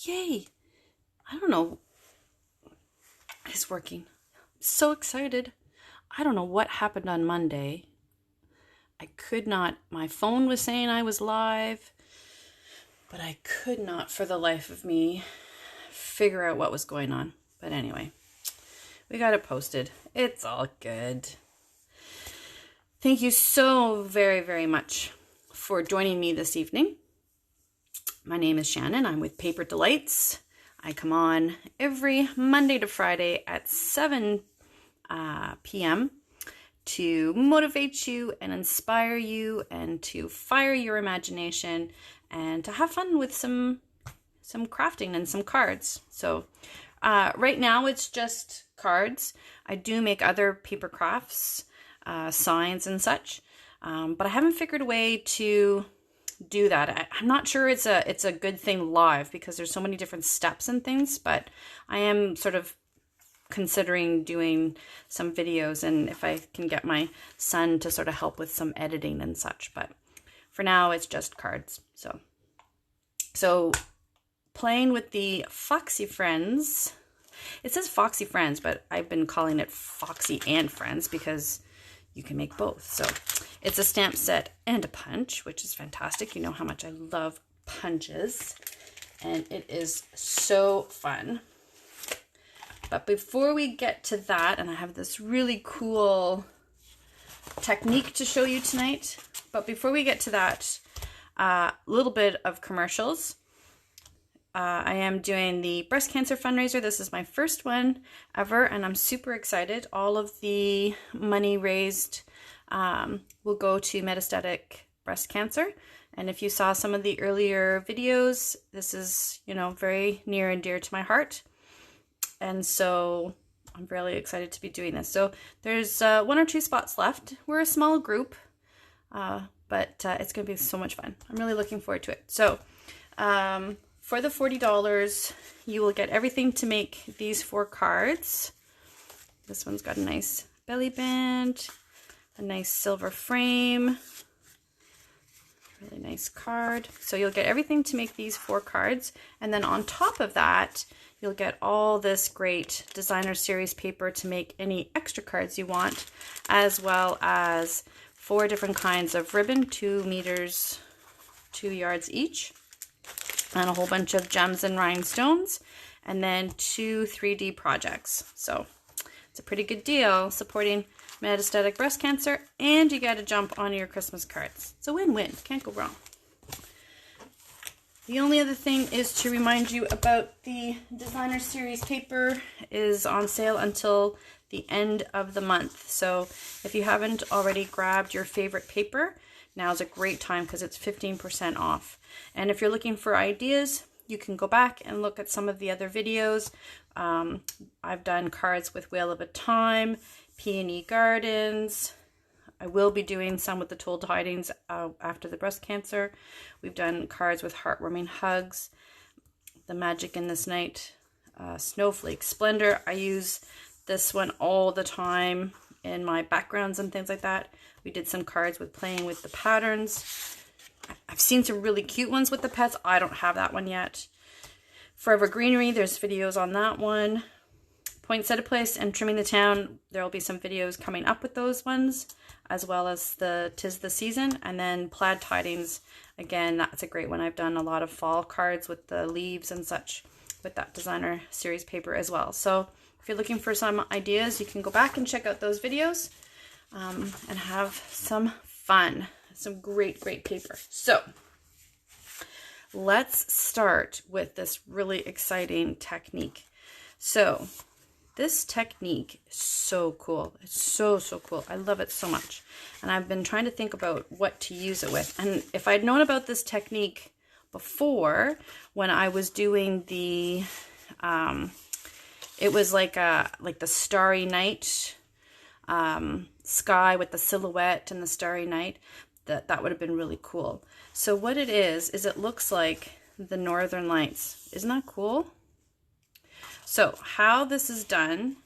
Yay! I don't know. It's working. So excited. I don't know what happened on Monday. I could not, my phone was saying I was live, but I could not for the life of me figure out what was going on. But anyway, we got it posted. It's all good. Thank you so very, very much for joining me this evening. My name is Shannon. I'm with Paper Delights. I come on every Monday to Friday at 7 p.m. to motivate you and inspire you and to fire your imagination and to have fun with some crafting and some cards. So right now it's just cards. I do make other paper crafts, signs and such, but I haven't figured a way to do that. I'm not sure it's a good thing live because there's so many different steps and things, but I am sort of considering doing some videos and if I can get my son to sort of help with some editing and such, but for now it's just cards. So playing with the Foxy Friends. It says Foxy Friends, but I've been calling it Foxy and Friends because you can make both. So it's a stamp set and a punch, which is fantastic. You know how much I love punches, and it is so fun. But before we get to that, and I have this really cool technique to show you tonight, but before we get to that, a little bit of commercials. I am doing the breast cancer fundraiser. This is my first one ever, and I'm super excited. All of the money raised will go to metastatic breast cancer. And if you saw some of the earlier videos, this is, very near and dear to my heart. And so I'm really excited to be doing this. So there's 1 or 2 spots left. We're a small group, but it's going to be so much fun. I'm really looking forward to it. So for the $40, you will get everything to make these 4 cards. This one's got a nice belly band, a nice silver frame, really nice card. So you'll get everything to make these 4 cards. And then on top of that, you'll get all this great designer series paper to make any extra cards you want, as well as 4 different kinds of ribbon, 2 meters, 2 yards each, and a whole bunch of gems and rhinestones, and then 2 3D projects. So it's a pretty good deal supporting metastatic breast cancer, and you get a jump on your Christmas cards. It's a win-win. Can't go wrong. The only other thing is to remind you about the designer series paper is on sale until the end of the month. So if you haven't already grabbed your favorite paper, now's a great time because it's 15% off. And if you're looking for ideas, you can go back and look at some of the other videos. I've done cards with Whale of a Time, Peony Gardens. I will be doing some with the Told Tidings after the breast cancer. We've done cards with Heartwarming Hugs, The Magic in This Night, Snowflake Splendor. I use this one all the time in my backgrounds and things like that. We did some cards with playing with the patterns. I've seen some really cute ones with the pets. I don't have that one yet. Forever Greenery, there's videos on that one. Poinsettia Place and Trimming the Town, there will be some videos coming up with those ones, as well as the 'Tis the Season. And then Plaid Tidings, again, that's a great one. I've done a lot of fall cards with the leaves and such with that designer series paper as well. So if you're looking for some ideas, you can go back and check out those videos and have some fun. Some great paper. So let's start with this really exciting technique. So this technique is so cool. It's so cool. I love it so much. And I've been trying to think about what to use it with. And if I'd known about this technique before, when I was doing the, it was like the Starry Night sky with the silhouette and the Starry Night, that would have been really cool. So what it is it looks like the Northern Lights. Isn't that cool? So how this is done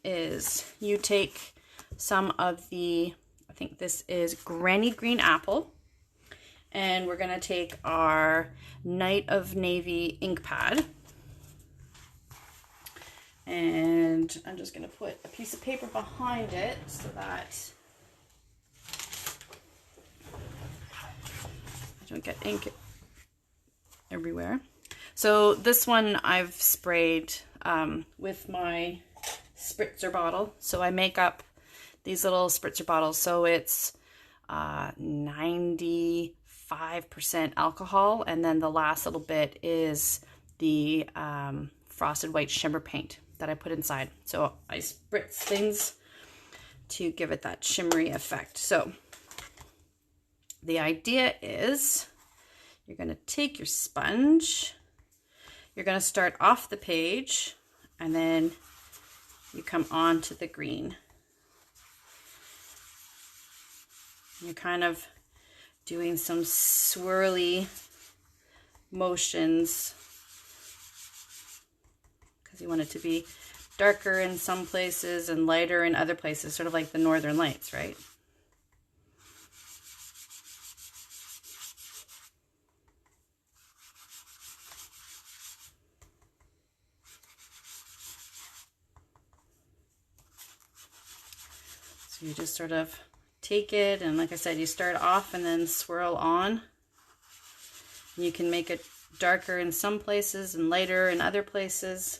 is you take some of the, I think this is Granny Green Apple, and we're going to take our Night of Navy ink pad, And I'm just going to put a piece of paper behind it so that I don't get ink everywhere. So this one I've sprayed with my spritzer bottle. So I make up these little spritzer bottles. So it's 95% alcohol, and then the last little bit is the frosted white shimmer paint that I put inside. So I spritz things to give it that shimmery effect. So the idea is you're going to take your sponge, you're going to start off the page, and then you come on to the green. You're kind of doing some swirly motions because you want it to be darker in some places and lighter in other places, sort of like the Northern Lights, right? So you just sort of take it, and like I said, you start off and then swirl on. You can make it darker in some places and lighter in other places.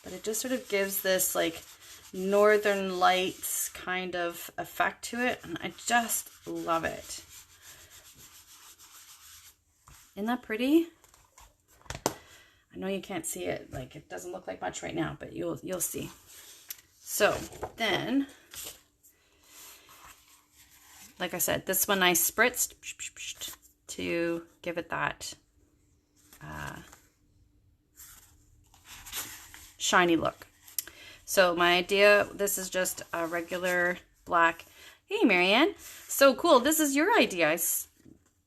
But it just sort of gives this like Northern Lights kind of effect to it, and I just love it. Isn't that pretty? I know you can't see it, like it doesn't look like much right now, but you'll see. So then, like I said, this one I spritzed to give it that shiny look. So my idea, this is just a regular black. Hey, Marianne, so cool. This is your idea.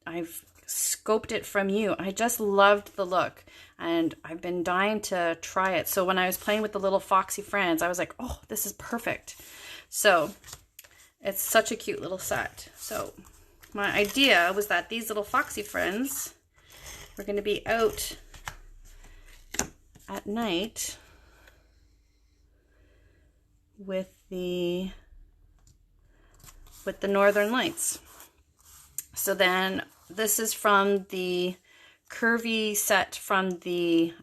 I've scoped it from you. I just loved the look, and I've been dying to try it. So when I was playing with the little Foxy friends, I was like, oh, this is perfect. So it's such a cute little set. So my idea was that these little Foxy friends were going to be out at night with the Northern Lights. So then this is from the curvy set from the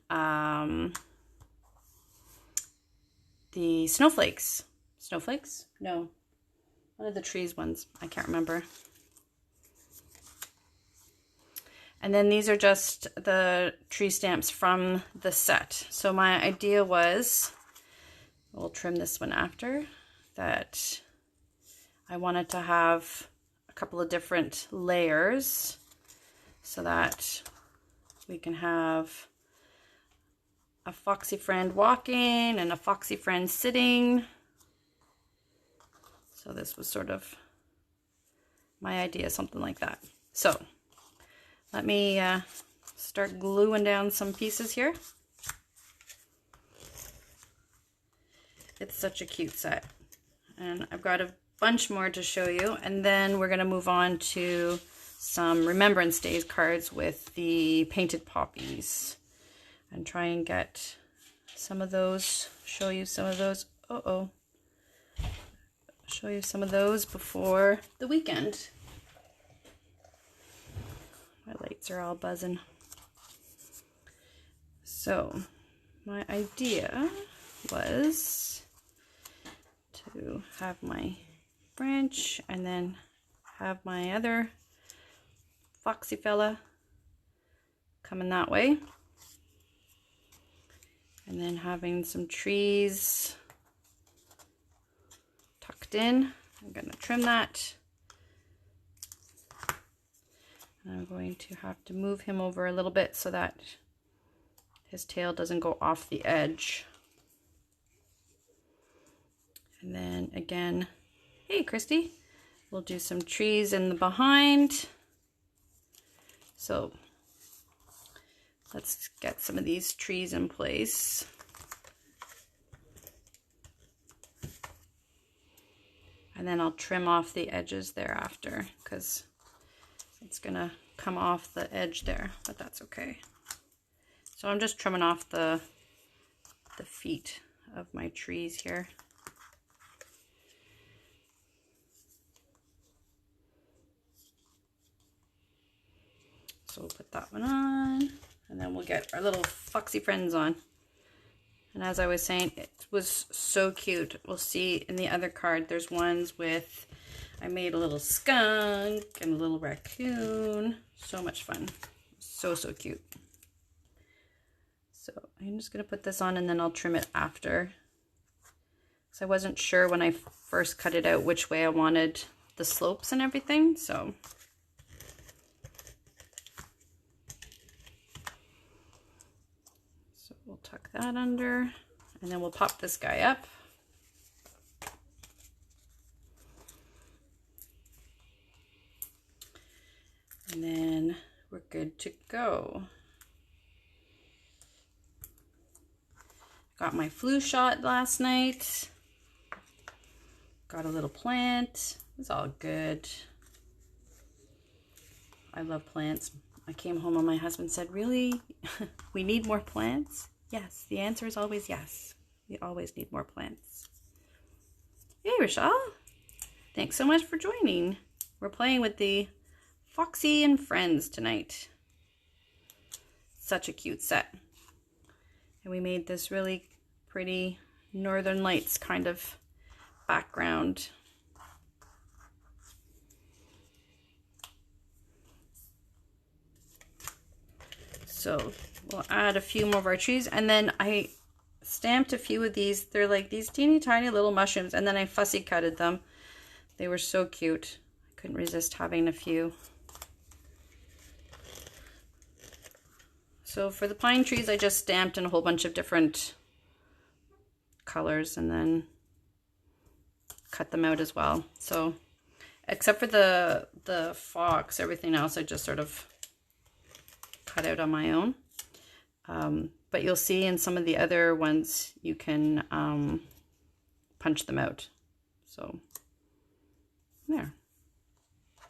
snowflakes. Snowflakes? No. One of the trees ones. I can't remember. And then these are just the tree stamps from the set. So my idea was, we'll trim this one after, that I wanted to have a couple of different layers so that we can have a Foxy friend walking and a Foxy friend sitting. So this was sort of my idea, something like that. So let me start gluing down some pieces here. It's such a cute set, and I've got a bunch more to show you, and then we're going to move on to some Remembrance Days cards with the painted poppies and try and get some of those, show you some of those. Show you some of those before the weekend. My lights are all buzzing. So my idea was to have my branch and then have my other Foxy fella coming that way, and then having some trees tucked in. I'm going to trim that. And I'm going to have to move him over a little bit so that his tail doesn't go off the edge. And then again, hey Christy, we'll do some trees in the behind. So let's get some of these trees in place. And then I'll trim off the edges thereafter, because it's gonna come off the edge there, but that's okay. So I'm just trimming off the the feet of my trees here. So we'll put that one on, and then we'll get our little Foxy friends on. And as I was saying, it was so cute. We'll see in the other card, there's ones with, I made a little skunk and a little raccoon. So much fun. So, so cute. So I'm just going to put this on and then I'll trim it after. So I wasn't sure when I first cut it out which way I wanted the slopes and everything. So we'll tuck that under, and then we'll pop this guy up. And then we're good to go. Got my flu shot last night. Got a little plant. It's all good. I love plants. I came home and my husband said, really? We need more plants? Yes, the answer is always yes. We always need more plants. Hey, Rochelle. Thanks so much for joining. We're playing with the Foxy and Friends tonight. Such a cute set. And we made this really pretty Northern Lights kind of background. So we'll add a few more of our trees, and then I stamped a few of these. They're like these teeny tiny little mushrooms, and then I fussy cutted them. They were so cute. I couldn't resist having a few. So for the pine trees, I just stamped in a whole bunch of different colors and then cut them out as well. So except for the fox, everything else I just sort of cut out on my own. But you'll see in some of the other ones you can punch them out. So there.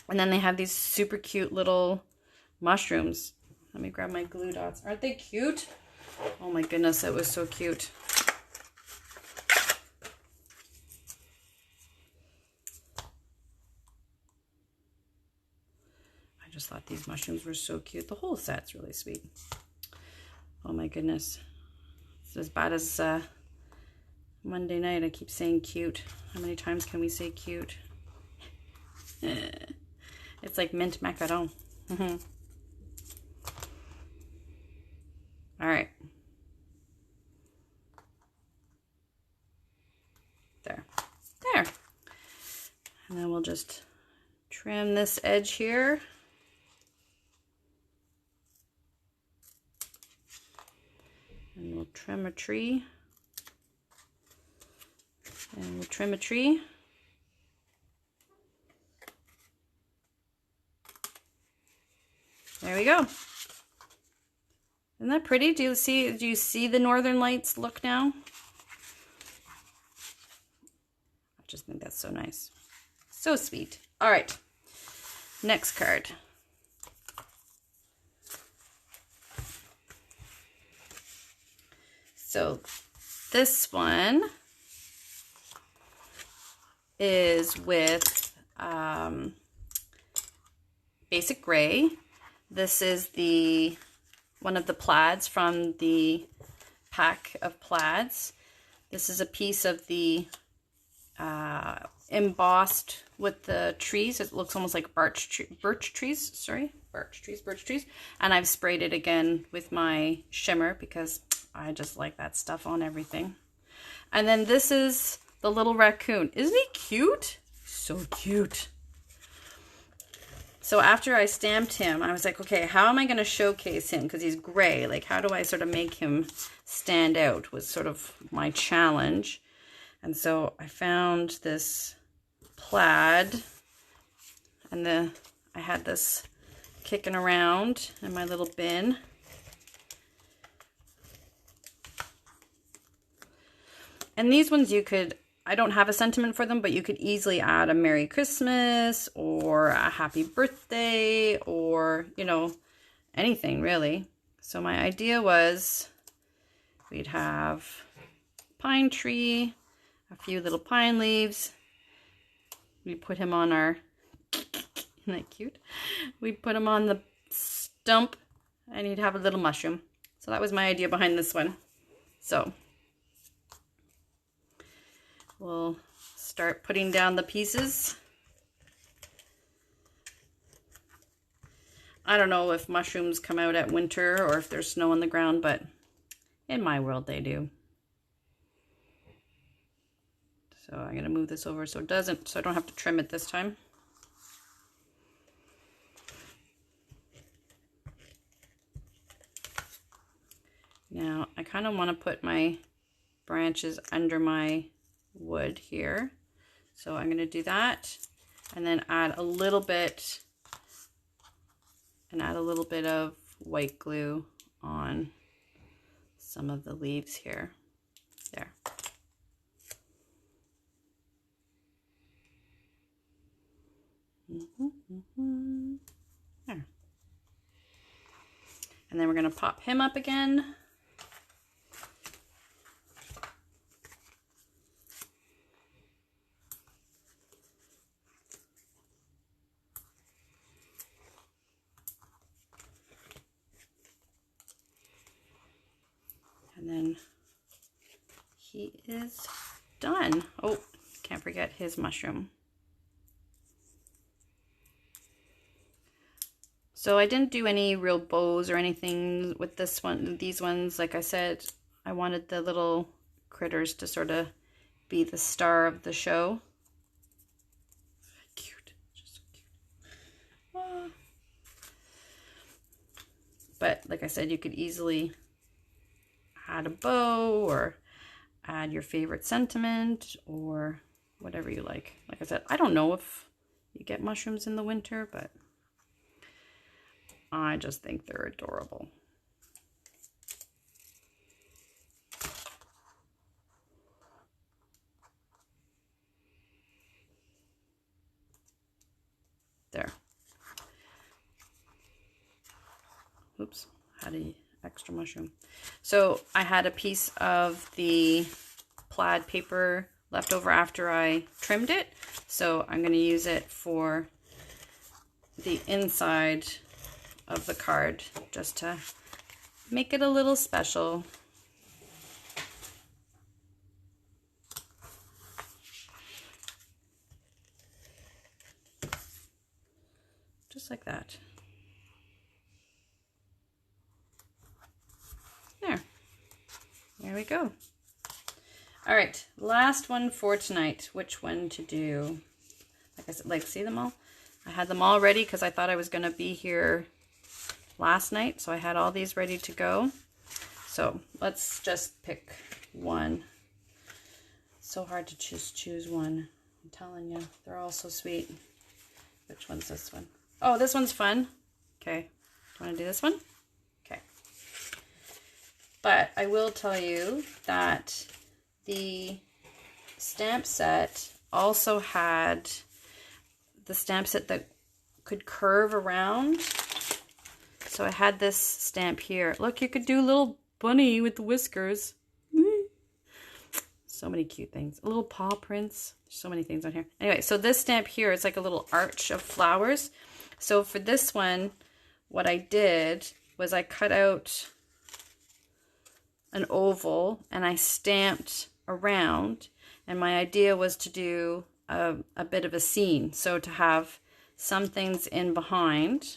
And then they have these super cute little mushrooms. Let me grab my glue dots. Aren't they cute? Oh my goodness, that was so cute. I just thought these mushrooms were so cute. The whole set's really sweet. Oh my goodness. It's as bad as Monday night. I keep saying cute. How many times can we say cute? It's like mint macaron. All right. There. There. And then we'll just trim this edge here. And we'll trim a tree. And we'll trim a tree. There we go. Isn't that pretty? Do you see the Northern Lights look now? I just think that's so nice. So sweet. All right. Next card. So this one is with Basic Gray. This is one of the plaids from the pack of plaids. This is a piece of the embossed with the trees. It looks almost like birch trees. And I've sprayed it again with my shimmer because I just like that stuff on everything. And then this is the little raccoon. Isn't he cute? So cute. So after I stamped him, I was like, okay, how am I going to showcase him? Because he's gray. Like, how do I sort of make him stand out was sort of my challenge. And so I found this plaid, and I had this kicking around in my little bin. And these ones I don't have a sentiment for them, but you could easily add a Merry Christmas or a Happy Birthday or, you know, anything really. So my idea was we'd have pine tree, a few little pine leaves. We put him on our, isn't that cute? We put him on the stump and he'd have a little mushroom. So that was my idea behind this one. So we'll start putting down the pieces. I don't know if mushrooms come out at winter or if there's snow on the ground, but in my world they do. So I'm going to move this over so I don't have to trim it this time. Now I kind of want to put my branches under my wood here. So I'm going to do that and then add a little bit of white glue on some of the leaves here. There. There. And then we're going to pop him up again. And then he is done. Oh, can't forget his mushroom. So I didn't do any real bows or anything with this one. These ones, like I said, I wanted the little critters to sort of be the star of the show. Cute, just so cute. But like I said, you could easily add a bow or add your favorite sentiment or whatever you like. Like I said, I don't know if you get mushrooms in the winter, but I just think they're adorable. There. Oops, had an extra mushroom. So I had a piece of the plaid paper left over after I trimmed it. So I'm going to use it for the inside of the card just to make it a little special. Just like that. There we go. All right, last one for tonight. Which one to do? Like I said, like, see them all? I had them all ready because I thought I was going to be here last night, so I had all these ready to go. So let's just pick one. So hard to choose one. I'm telling you, they're all so sweet. Which one's this one? Oh, this one's fun. Okay, do you want to do this one? Okay. But I will tell you that the stamp set also had the stamp set that could curve around. So I had this stamp here. Look, you could do a little bunny with the whiskers. So many cute things. A little paw prints. So many things on here. Anyway, so this stamp here is like a little arch of flowers. So for this one, what I did was I cut out an oval and I stamped around. And my idea was to do a bit of a scene. So to have some things in behind,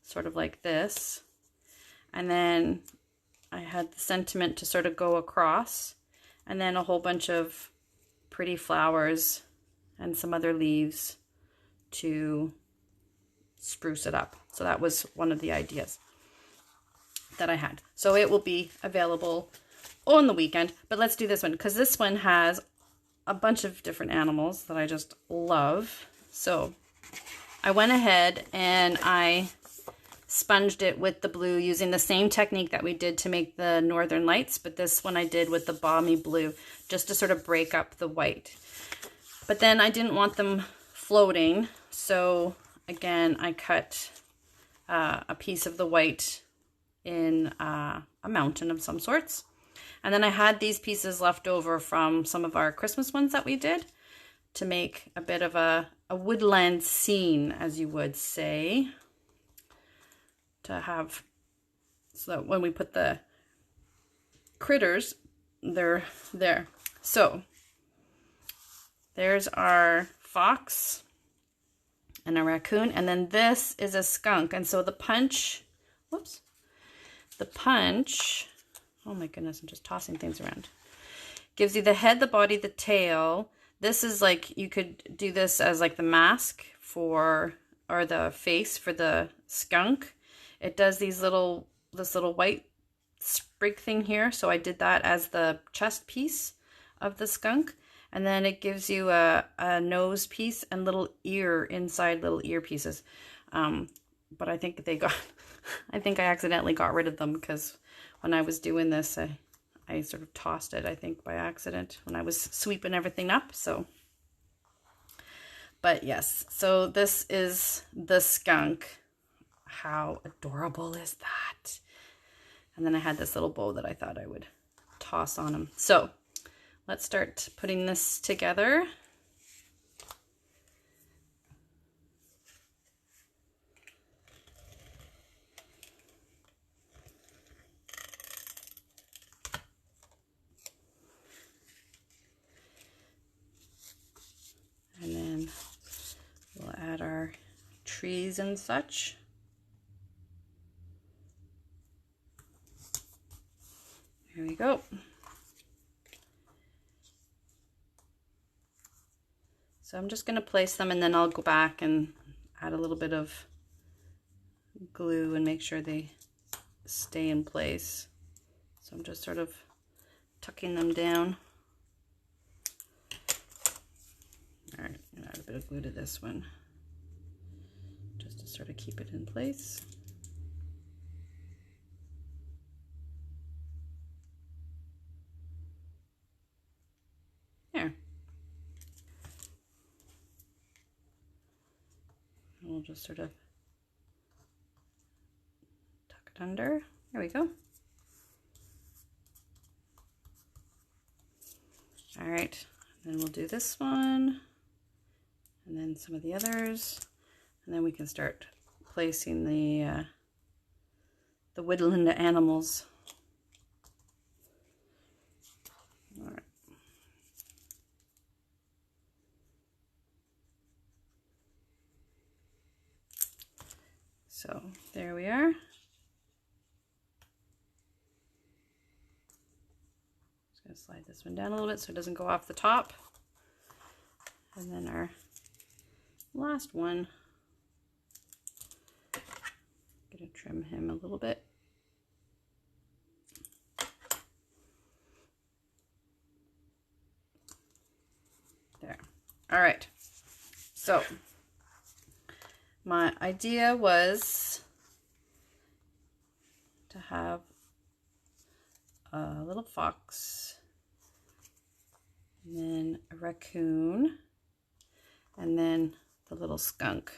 sort of like this. And then I had the sentiment to sort of go across. And then a whole bunch of pretty flowers and some other leaves to spruce it up. So that was one of the ideas that I had. So it will be available on the weekend. But let's do this one because this one has a bunch of different animals that I just love. So I went ahead and I sponged it with the blue using the same technique that we did to make the Northern Lights, but this one I did with the balmy blue just to sort of break up the white. But then I didn't want them floating, so again I cut a piece of the white in a mountain of some sorts, And then I had these pieces left over from some of our Christmas ones that we did to make a bit of a woodland scene, as you would say, to have, so that when we put the critters, they're there. So there's our fox and a raccoon, and then this is a skunk. And so the punch, whoops, the punch, oh my goodness, I'm just tossing things around, gives you the head, the body, the tail. This is like, you could do this as like the mask for, or the face for the skunk. It does these little, this little white sprig thing here. So I did that as the chest piece of the skunk. And then it gives you a nose piece and little ear inside, little ear pieces. But I think they got, I think I accidentally got rid of them because when I was doing this, I sort of tossed it, I think, by accident when I was sweeping everything up. So, but yes, so this is the skunk. How adorable is that? And then I had this little bow that I thought I would toss on him. So let's start putting this together. And then we'll add our trees and such. Here we go. So I'm just going to place them, and then I'll go back and add a little bit of glue and make sure they stay in place. So I'm just sort of tucking them down. All right, I'm going to add a bit of glue to this one just to sort of keep it in place. There. And we'll just sort of tuck it under. There we go. All right, then we'll do this one, and then some of the others, and then we can start placing the woodland animals. All right. So there we are. Just gonna slide this one down a little bit so it doesn't go off the top. And then our last one, gonna trim him a little bit. There. All right. So my idea was to have a little fox, and then a raccoon, and then the little skunk.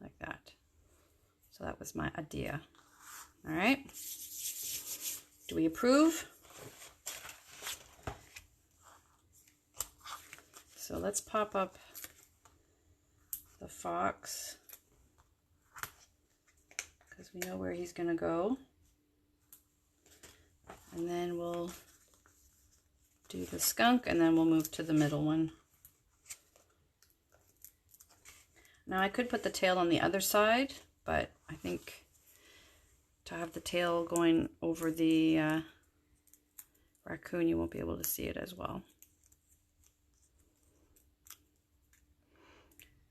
Like that. So that was my idea. All right. Do we approve? So let's pop up the fox, because we know where he's going to go. And then we'll do the skunk, and then we'll move to the middle one. Now I could put the tail on the other side, but I think to have the tail going over the raccoon, you won't be able to see it as well.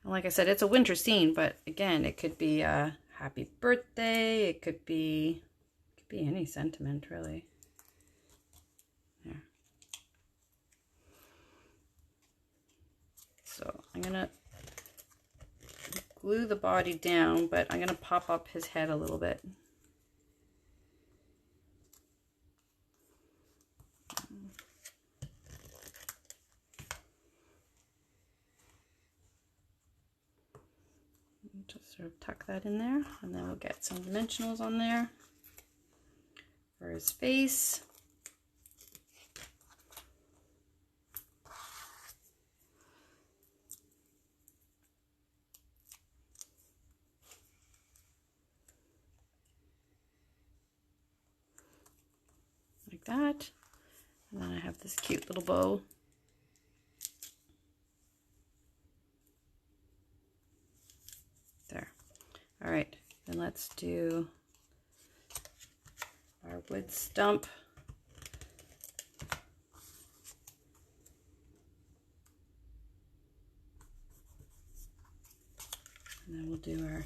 And like I said, it's a winter scene, but again, it could be a happy birthday. It could be any sentiment, really. There. So I'm gonna glue the body down, but I'm gonna pop up his head a little bit. Just sort of tuck that in there, and then we'll get some dimensionals on there for his face. Like that. And then I have this cute little bow. There. All right, then let's do our wood stump. And then we'll do our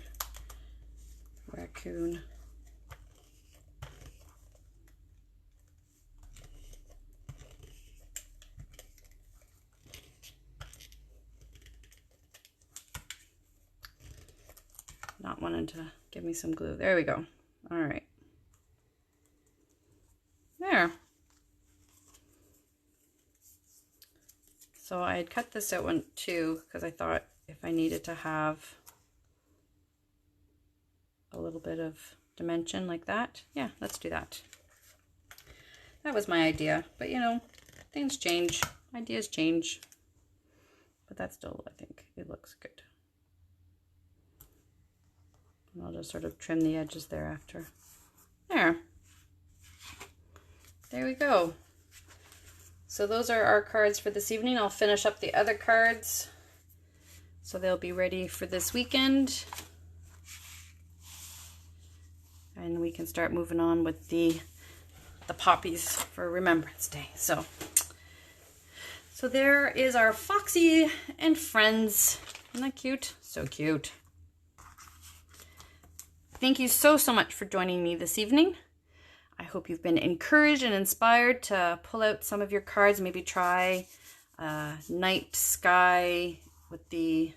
raccoon. Not wanting to give me some glue. There we go. All right. There. So I had cut this out one too because I thought if I needed to have a little bit of dimension like that, yeah, let's do that. That was my idea, but you know, things change, ideas change, but that's still, I think it looks good. And I'll just sort of trim the edges there after. There we go. So those are our cards for this evening. I'll finish up the other cards so they'll be ready for this weekend. And we can start moving on with the poppies for Remembrance Day. So there is our Foxy and friends. Isn't that cute? So cute. Thank you so much for joining me this evening. I hope you've been encouraged and inspired to pull out some of your cards, maybe try night sky with the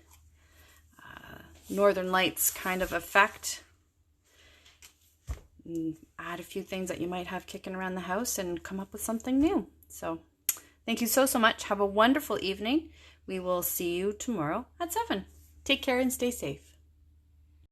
northern lights kind of effect. And add a few things that you might have kicking around the house and come up with something new. So thank you so much. Have a wonderful evening. We will see you tomorrow at 7. Take care and stay safe.